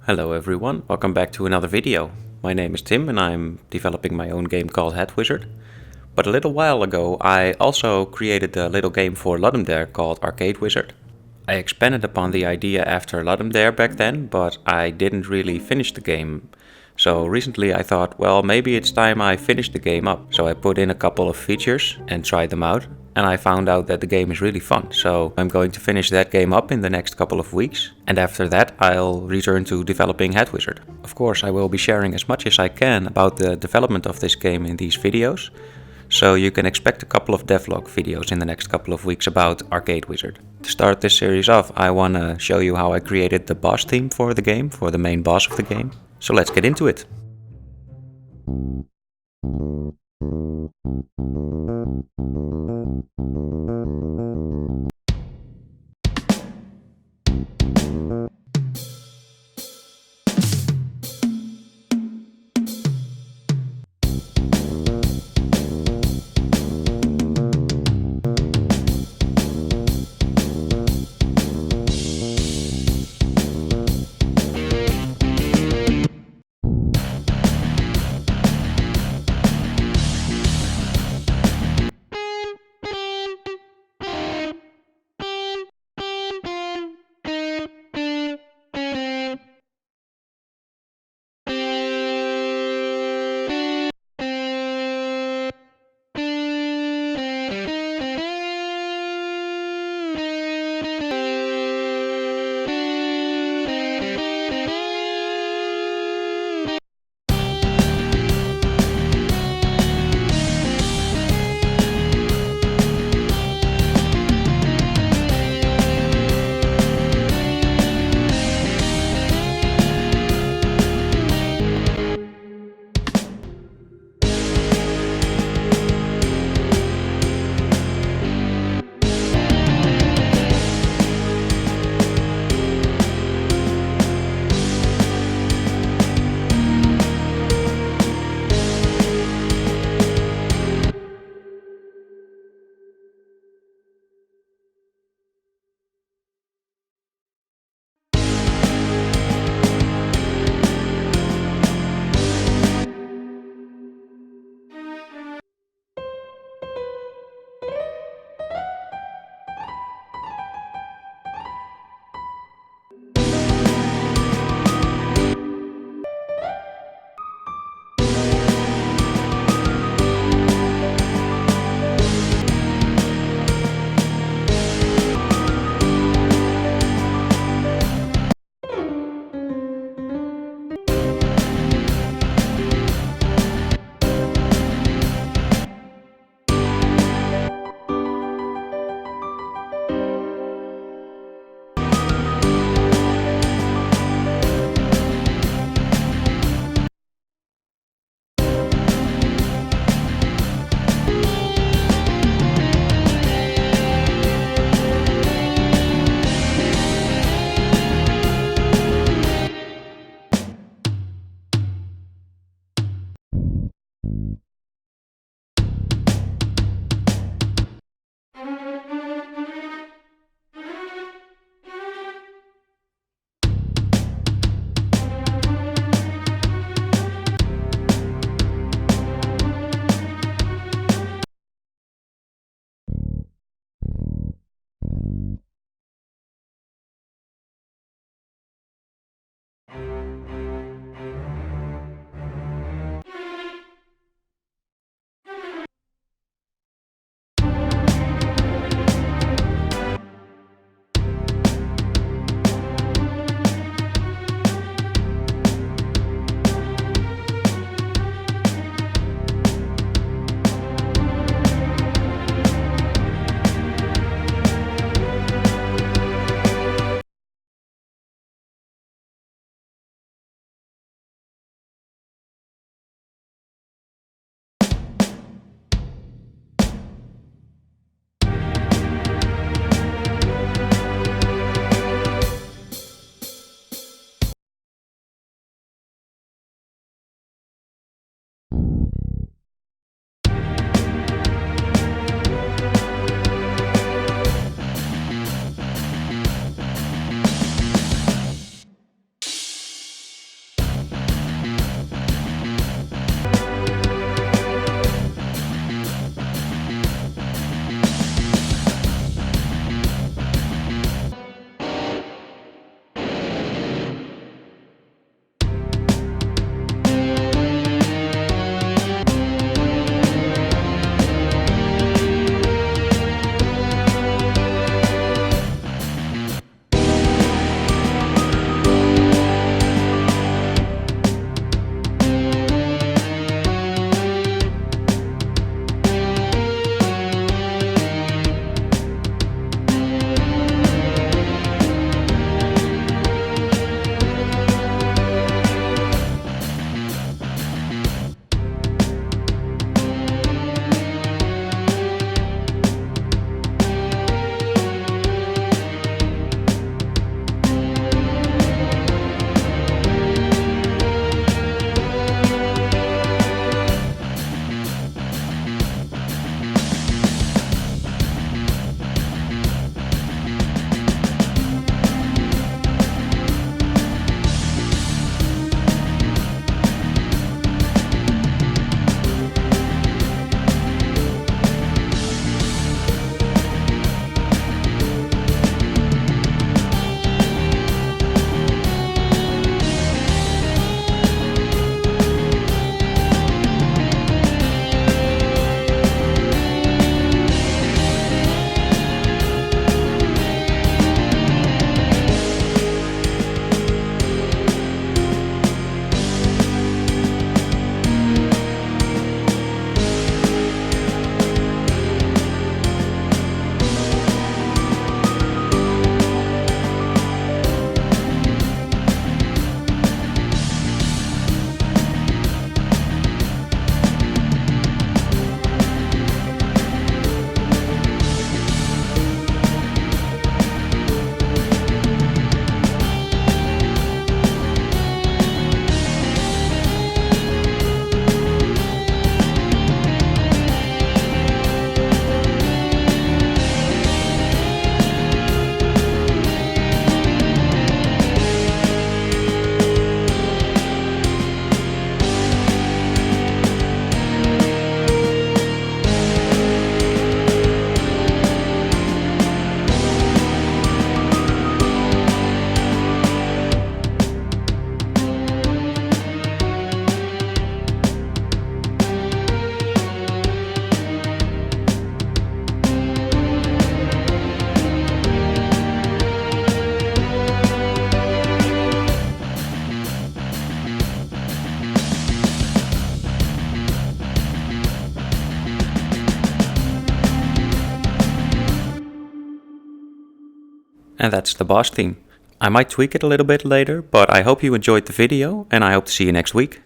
Hello everyone, welcome back to another video. My name is Tim and I'm developing my own game called Head Wizard. But a little while ago I also created a little game for Ludum Dare called Arcade Wizard. I expanded upon the idea after Ludum Dare back then, but I didn't really finish the game. So recently I thought, well, maybe it's time I finish the game up. So I put in a couple of features and tried them out. And I found out that the game is really fun. So I'm going to finish that game up in the next couple of weeks. And after that I'll return to developing Head Wizard. Of course I will be sharing as much as I can about the development of this game in these videos. So you can expect a couple of devlog videos in the next couple of weeks about Arcade Wizard. To start this series off, I want to show you how I created the boss theme for the game, for the main boss of the game. So let's get into it. And that's the boss theme. I might tweak it a little bit later, but I hope you enjoyed the video, and I hope to see you next week.